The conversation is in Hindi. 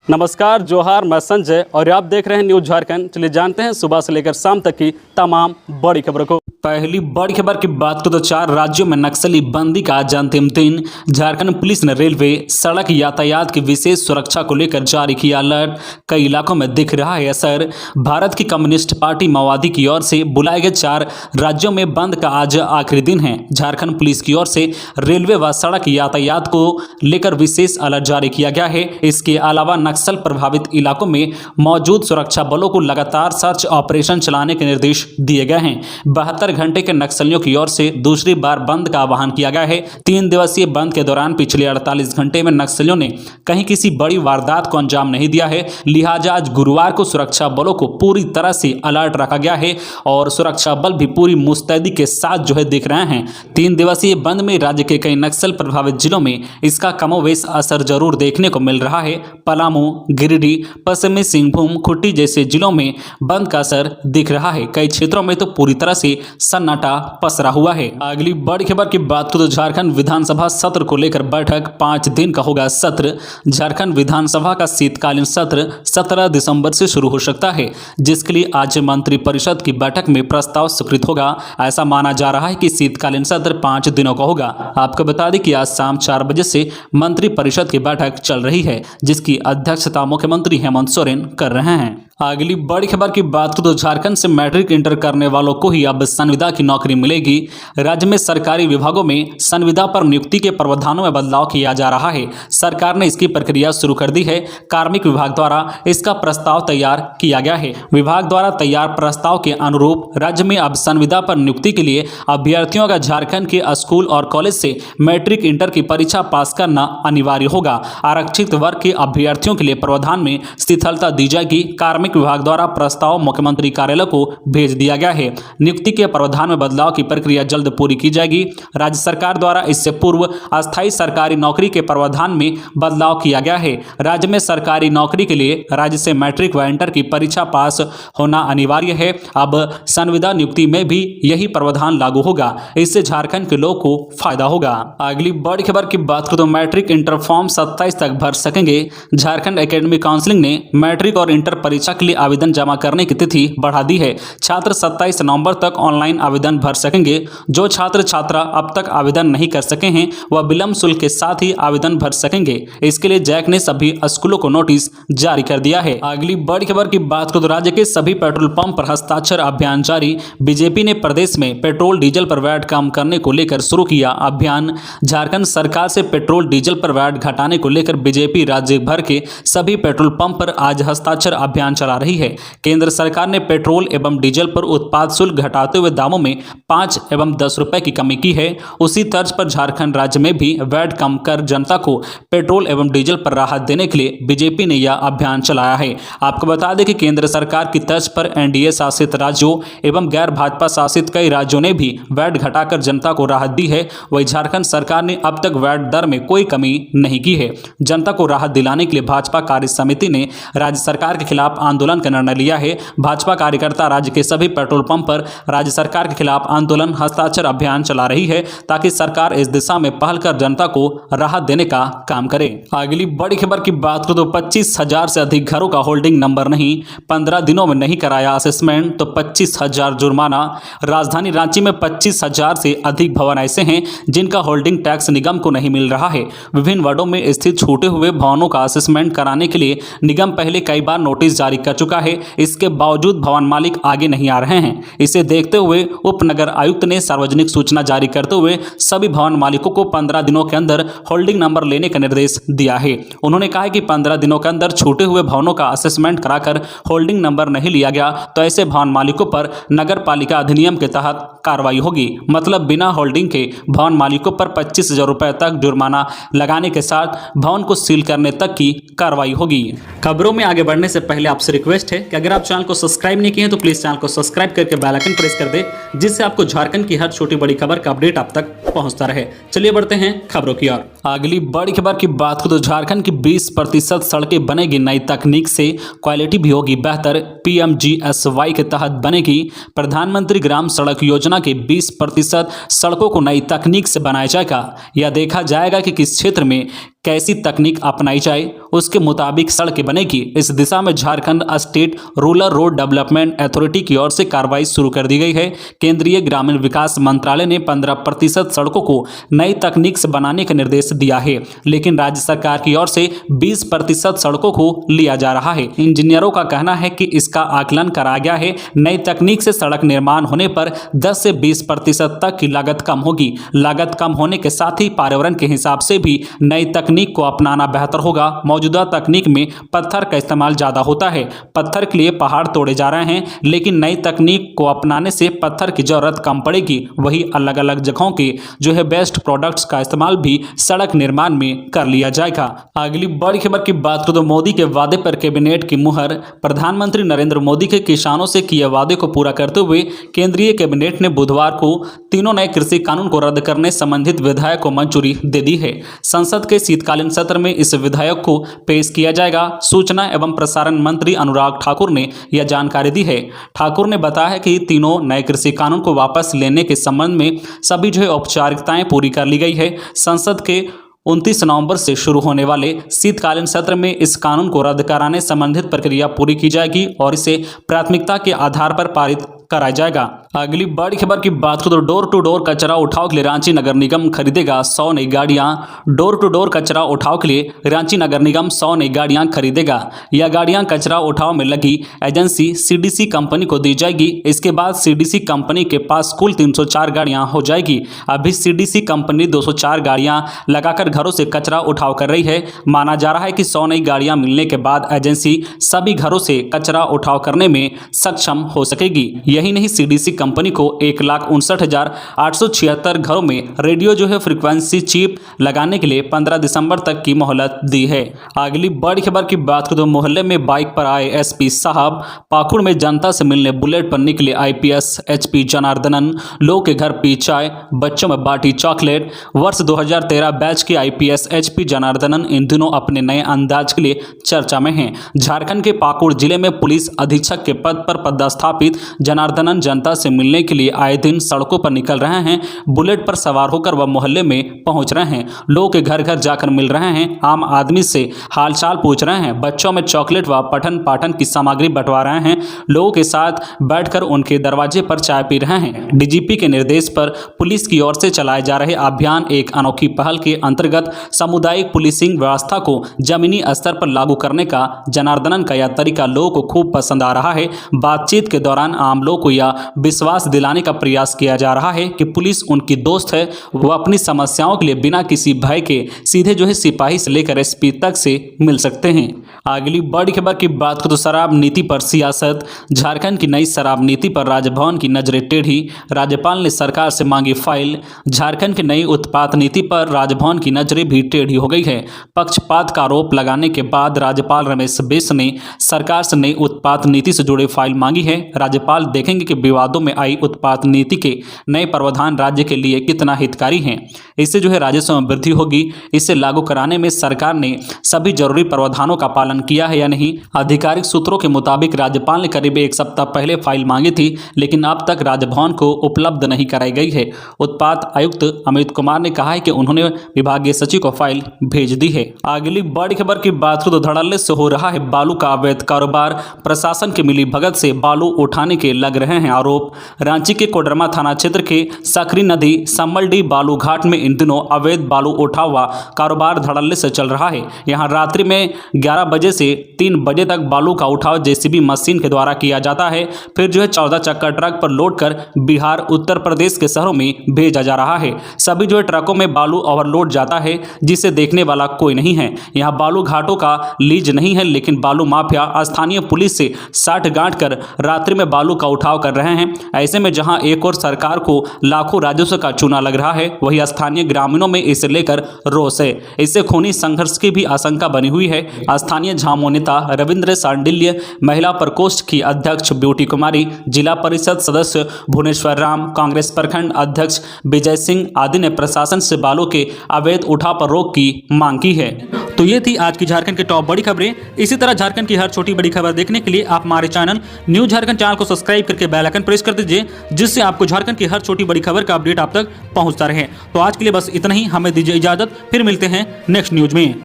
नमस्कार, जोहार, मैं संजय और आप देख रहे हैं न्यूज झारखंड। चलिए जानते हैं सुबह से लेकर शाम तक की तमाम बड़ी खबरों को। पहली बड़ी खबर की बात करें तो 4 राज्यों में नक्सली बंदी का आज अंतिम दिन। झारखंड पुलिस ने रेलवे, सड़क यातायात की विशेष सुरक्षा को लेकर जारी किया अलर्ट। कई इलाकों में दिख रहा है असर। भारत की कम्युनिस्ट पार्टी माओवादी की ओर से बुलाए गए 4 राज्यों में बंद का आज आखिरी दिन है। झारखंड पुलिस की ओर से रेलवे व सड़क यातायात को लेकर विशेष अलर्ट जारी किया गया है। इसके अलावा नक्सल प्रभावित इलाकों में मौजूद सुरक्षा बलों को लगातार सर्च ऑपरेशन चलाने के निर्देश दिए गए हैं। 72 घंटे के नक्सलियों की ओर से दूसरी बार बंद का आह्वान किया गया है। 3 दिवसीय बंद के दौरान पिछले 48 घंटे में नक्सलियों ने कहीं किसी बड़ी वारदात को अंजाम नहीं दिया है। लिहाजा आज गुरुवार को सुरक्षा बलों को पूरी तरह से अलर्ट रखा गया है और सुरक्षा बल भी पूरी मुस्तैदी के साथ दिख रहे हैं। 3 दिवसीय बंद में राज्य के कई नक्सल प्रभावित जिलों में इसका कमोवेश असर जरूर देखने को मिल रहा है। पलामू, गिरिडीह, पश्चिमी सिंहभूम, खूंटी जैसे जिलों में बंद का असर दिख रहा है। कई क्षेत्रों में तो पूरी तरह से सन्नाटा पसरा हुआ है। अगली बड़ी खबर की बात करें तो झारखंड विधानसभा सत्र को लेकर बैठक 5 दिन का होगा सत्र। झारखंड विधानसभा का शीतकालीन सत्र 17 दिसंबर से शुरू हो सकता है, जिसके लिए आज मंत्रिपरिषद की बैठक में प्रस्ताव स्वीकृत होगा। ऐसा माना जा रहा है कि शीतकालीन सत्र 5 दिनों का होगा। आपको बता दें कि आज शाम 4 बजे से मंत्रिपरिषद की बैठक चल रही है, जिसकी अध्यक्षता मुख्यमंत्री हेमंत सोरेन कर रहे हैं। अगली बड़ी खबर की बात करें तो झारखंड से मैट्रिक इंटर करने वालों को ही अब संविदा की नौकरी मिलेगी। राज्य में सरकारी विभागों में संविदा पर नियुक्ति के प्रावधानों में बदलाव किया जा रहा है। सरकार ने इसकी प्रक्रिया शुरू कर दी है। कार्मिक विभाग द्वारा इसका प्रस्ताव तैयार किया गया है। विभाग द्वारा तैयार प्रस्ताव के अनुरूप राज्य में अब संविदा पर नियुक्ति के लिए अभ्यर्थियों का झारखंड के स्कूल और कॉलेज से मैट्रिक इंटर की परीक्षा पास करना अनिवार्य होगा। आरक्षित वर्ग के अभ्यर्थियों के लिए प्रावधान में शिथिलता दी जाएगी। कार्मिक विभाग द्वारा प्रस्ताव मुख्यमंत्री कार्यालय को भेज दिया गया है। नियुक्ति के प्रावधान में बदलाव की प्रक्रिया जल्द पूरी की जाएगी। राज्य सरकार द्वारा इससे पूर्व अस्थायी सरकारी नौकरी के प्रावधान में बदलाव किया गया है। राज्य में सरकारी नौकरी के लिए राज्य से मैट्रिक व इंटर की परीक्षा पास होना अनिवार्य है। अब संविदा नियुक्ति में भी यही प्रावधान लागू होगा। इससे झारखंड के लोगों को फायदा होगा। अगली बड़ी खबर की बात करें तो मैट्रिक इंटर फॉर्म 27 तक भर सकेंगे। झारखंड एकेडमिक काउंसिल ने मैट्रिक और इंटर परीक्षा के लिए आवेदन जमा करने की तिथि बढ़ा दी है। छात्र 27 नवंबर तक ऑनलाइन आवेदन भर सकेंगे। जो छात्र छात्रा अब तक आवेदन नहीं कर सके हैं वह विलंब शुल्क के साथ ही आवेदन भर सकेंगे। इसके लिए जैक ने सभी स्कूलों को नोटिस जारी कर दिया है। अगली बड़ी खबर की बात करें तो राज्य के सभी पेट्रोल पंप पर हस्ताक्षर अभियान जारी। बीजेपी ने प्रदेश में पेट्रोल डीजल पर वैट कम करने को लेकर शुरू किया अभियान। झारखंड सरकार से पेट्रोल डीजल पर वैट घटाने को लेकर बीजेपी राज्य भर के सभी पेट्रोल पंप पर आज हस्ताक्षर अभियान चला रही है। केंद्र सरकार ने पेट्रोल एवं डीजल पर उत्पाद शुल्क घटाते हुए दामों में 5 एवं 10 रुपए की कमी की है। उसी तर्ज पर झारखंड राज्य में भी वैट कम कर जनता को पेट्रोल एवं डीजल पर राहत देने के लिए बीजेपी ने यह अभियान चलाया है। आपको बता दें कि केंद्र सरकार की तर्ज पर एनडीए शासित राज्यों एवं गैर भाजपा शासित कई राज्यों ने भी वैट घटाकर जनता को राहत दी है। वही झारखंड सरकार ने अब तक वैट दर में कोई कमी नहीं की है। जनता को राहत दिलाने के लिए भाजपा कार्य समिति ने राज्य सरकार के खिलाफ आंदोलन का निर्णय लिया है। भाजपा कार्यकर्ता राज्य के सभी पेट्रोल पंप पर राज्य सरकार के खिलाफ आंदोलन हस्ताक्षर अभियान चला रही है, ताकि सरकार इस दिशा में पहल कर जनता को राहत देने का काम करे। अगली बड़ी खबर की बात करें तो 25,000 से अधिक घरों का होल्डिंग नंबर नहीं, 15 दिनों में नहीं कराया असेसमेंट तो 25,000 जुर्माना। राजधानी रांची में 25,000 से अधिक भवन ऐसे हैं जिनका होल्डिंग टैक्स निगम को नहीं मिल रहा है। विभिन्न वार्डों में स्थित छूटे हुए भवनों का असेसमेंट कराने के लिए निगम पहले कई बार नोटिस जारी कर चुका है। इसके बावजूद भवन मालिक आगे नहीं आ रहे हैं। इसे देखते हुए उप नगर आयुक्त ने सार्वजनिक सूचना जारी करते हुए सभी भवन मालिकों को 15 दिनों के अंदर होल्डिंग नंबर लेने का निर्देश दिया है। उन्होंने कहा कि 15 दिनों के अंदर छूटे हुए भवनों का असेसमेंट कराकर होल्डिंग नंबर नहीं लिया गया तो ऐसे भवन मालिकों पर नगर पालिका अधिनियम के तहत कार्रवाई होगी। मतलब बिना होल्डिंग के भवन मालिकों पर 25,000 रुपए तक जुर्माना लगाने के साथ भवन को सील करने तक की कार्रवाई होगी। खबरों में आगे बढ़ने से पहले आपसे रिक्वेस्ट है कि अगर आप चैनल को सब्सक्राइब नहीं किए हैं तो प्लीज चैनल को सब्सक्राइब करके बेल आइकन प्रेस कर दे, जिससे आपको झारखंड की हर छोटी बड़ी खबर का अपडेट आप तक पहुंचता रहे। चलिए बढ़ते हैं खबरों की ओर। अगली बड़ी खबर की बात करें तो झारखंड की 20% सड़कें बनेगी नई तकनीक से, क्वालिटी भी होगी बेहतर। PMGSY के तहत बनेगी। प्रधानमंत्री ग्राम सड़क योजना के 20% सड़कों को नई तकनीक से बनाया जाएगा। यह देखा जाएगा कि किस क्षेत्र में कैसी तकनीक अपनाई जाए, उसके मुताबिक सड़कें बनेगी। इस दिशा में Jharkhand state rural road development authority की ओर से कार्रवाई शुरू कर दी गई है। केंद्रीय ग्रामीण विकास मंत्रालय ने 15% सड़कों को नई तकनीक से बनाने का निर्देश दिया है, लेकिन राज्य सरकार की ओर से 20% सड़कों को लिया जा रहा है। इंजीनियरों का कहना है कि इसका आकलन करा गया है। नई तकनीक से सड़क निर्माण होने पर 10 से 20% तक की लागत कम होगी। लागत कम होने के साथ ही पर्यावरण के हिसाब से भी नई तकनीक को अपनाना बेहतर होगा। मौजूदा तकनीक में पत्थर का इस्तेमाल ज्यादा होता है। पत्थर के लिए पहाड़ तोड़े जा रहे हैं, लेकिन नई तकनीक को अपनाने से पत्थर की जरूरत कम पड़ेगी। वही अलग अलग जगहों के बेस्ट प्रोडक्ट्स का इस्तेमाल भी सड़क निर्माण में कर लिया जाएगा। अगली बड़ी खबर की बात करें तो मोदी के वादे पर कैबिनेट की मुहर। प्रधानमंत्री नरेंद्र मोदी के किसानों से किए वादे को पूरा करते हुए केंद्रीय कैबिनेट ने बुधवार को तीनों नए कृषि कानून को रद्द करने संबंधित विधेयक को मंजूरी दे दी है। संसद के शीतकालीन सत्र में इस विधेयक को पेश किया जाएगा। सूचना एवं प्रसारण मंत्री अनुराग ठाकुर ने यह जानकारी दी है। ठाकुर ने बताया है कि तीनों नए कृषि कानून को वापस लेने के संबंध में सभी औपचारिकताएं पूरी कर ली गई है। संसद के 29 नवंबर से शुरू होने वाले शीतकालीन सत्र में इस कानून को रद्द कराने संबंधित प्रक्रिया पूरी की जाएगी और इसे प्राथमिकता के आधार पर पारित कराया जाएगा। अगली बड़ी खबर की बात करें तो डोर टू डोर कचरा उठाव के लिए रांची नगर निगम खरीदेगा 100 नई गाड़ियां। डोर टू डोर कचरा उठाव के लिए रांची नगर निगम 100 नई गाड़ियां खरीदेगा। यह गाड़ियां कचरा उठाव में लगी एजेंसी सीडीसी कंपनी को दी जाएगी। इसके बाद सीडीसी कंपनी के पास कुल 304 गाड़ियां हो जाएगी। अभी सीडीसी कंपनी 204 गाड़ियां लगाकर घरों से कचरा उठाव कर रही है। माना जा रहा है कि 100 नई गाड़ियां मिलने के बाद एजेंसी सभी घरों से कचरा उठाव करने में सक्षम हो सकेगी। यही नहीं, सीडीसी कंपनी को 1,59,876 घरों में रेडियो फ्रीक्वेंसी चिप लगाने के लिए 15 दिसंबर तक की मोहलत दी है। अगली बड़ी खबर की बात करें तो मोहल्ले में बाइक पर आए एसपी साहब। पाकुड़ में जनता से मिलने बुलेट पर निकले आईपीएस एचपी जनार्दनन। लोग के घर पी चाय, बच्चों में बांटी चॉकलेट। वर्ष 2013 बैच के आईपीएस एचपी जनार्दनन इन दिनों अपने नए अंदाज के लिए चर्चा में हैं। झारखंड के पाकुड़ जिले में पुलिस अधीक्षक के पद पर पदस्थापित जनार्दनन जनता से मिलने के लिए आए दिन सड़कों पर निकल रहे हैं। बुलेट पर सवार होकर वह मोहल्ले में पहुंच रहे हैं। लोगों के घर घर जाकर मिल रहे हैं। आम आदमी से हालचाल पूछ रहे हैं। बच्चों में चॉकलेट व पठन पाठन की सामग्री बंटवा रहे हैं। लोगों के साथ बैठकर उनके दरवाजे पर चाय पी रहे हैं। डीजीपी के निर्देश पर पुलिस की ओर से चलाए जा रहे अभियान एक अनोखी पहल के अंतर्गत सामुदायिक पुलिसिंग व्यवस्था को जमीनी स्तर पर लागू करने का जनार्दनन का यह तरीका लोगों को खूब पसंद आ रहा है। बातचीत के दौरान आम लोगों को यह विश्वास दिलाने का प्रयास किया जा रहा है कि पुलिस उनकी दोस्त है। वो अपनी समस्याओं के लिए बिना किसी भय के सीधे सिपाही से लेकर एसपी तक से मिल सकते हैं। अगली बड़ी खबर की बात करें तो शराब नीति पर सियासत। झारखंड की नई शराब नीति पर राजभवन की नजरें टेढ़ी। राज्यपाल ने सरकार से मांगी फाइल। झारखंड की नई उत्पाद नीति पर राजभवन की नजरें भी टेढ़ी हो गई है। पक्षपात का आरोप लगाने के बाद राज्यपाल रमेश बैस ने सरकार से नई उत्पाद नीति से जुड़े फाइल मांगी है। राज्यपाल देखेंगे कि विवादों में आई उत्पाद नीति के नए प्रावधान राज्य के लिए कितना हितकारी हैं। इससे राजस्व में वृद्धि होगी। इसे लागू कराने में सरकार ने सभी जरूरी प्रावधानों का पालन किया है या नहीं। आधिकारिक सूत्रों के मुताबिक राज्यपाल ने करीब एक सप्ताह पहले फाइल मांगी थी, लेकिन अब तक राजभवन को उपलब्ध नहीं कराई गई है। उत्पाद आयुक्त अमित कुमार ने कहा है कि उन्होंने विभागीय सचिव को फाइल भेज दी है। अगली बड़ी खबर की बात करें तो धड़ल्ले से हो रहा है बालू का अवैध कारोबार। प्रशासन की मिली भगत से बालू उठाने के लग रहे हैं आरोप। रांची के कोडरमा थाना क्षेत्र के सकरी नदी सम्मलडी बालू घाट में इन दिनों अवैध बालू उठाव व कारोबार धड़ल्ले से चल रहा है। यहां रात्रि में 11 बजे से 3 बजे तक बालू का उठाव जेसीबी मशीन के द्वारा किया जाता है। फिर 14 चक्का ट्रक पर लोड कर बिहार, उत्तर प्रदेश के शहरों में भेजा जा रहा है। सभी ट्रकों में बालू ओवरलोड जाता है, जिसे देखने वाला कोई नहीं है। यहाँ बालू घाटों का लीज नहीं है, लेकिन बालू माफिया स्थानीय पुलिस से साठ गांठ कर रात्रि में बालू का उठाव कर रहे हैं। ऐसे में जहां एक और सरकार को लाखों राजस्व का चूना लग रहा है, वही स्थानीय ग्रामीणों में इसे लेकर रोष है। इससे खूनी संघर्ष की भी आशंका बनी हुई है। स्थानीय झामो नेता रविंद्र सांडिल्य, महिला प्रकोष्ठ की अध्यक्ष ब्यूटी कुमारी, जिला परिषद सदस्य भुवनेश्वर राम, कांग्रेस प्रखंड अध्यक्ष विजय सिंह आदि ने प्रशासन से बालू के अवैध उठाव पर रोक की मांग की है। तो ये थी आज की झारखंड की टॉप बड़ी खबरें। इसी तरह झारखंड की हर छोटी बड़ी खबर देखने के लिए आप हमारे चैनल न्यूज झारखंड चैनल को सब्सक्राइब करके बेल आइकन प्रेस कर दीजिए, जिससे आपको झारखंड की हर छोटी बड़ी खबर का अपडेट आप तक पहुंचता रहे। तो आज के लिए बस इतना ही, हमें दीजिए इजाजत, फिर मिलते हैं नेक्स्ट न्यूज में।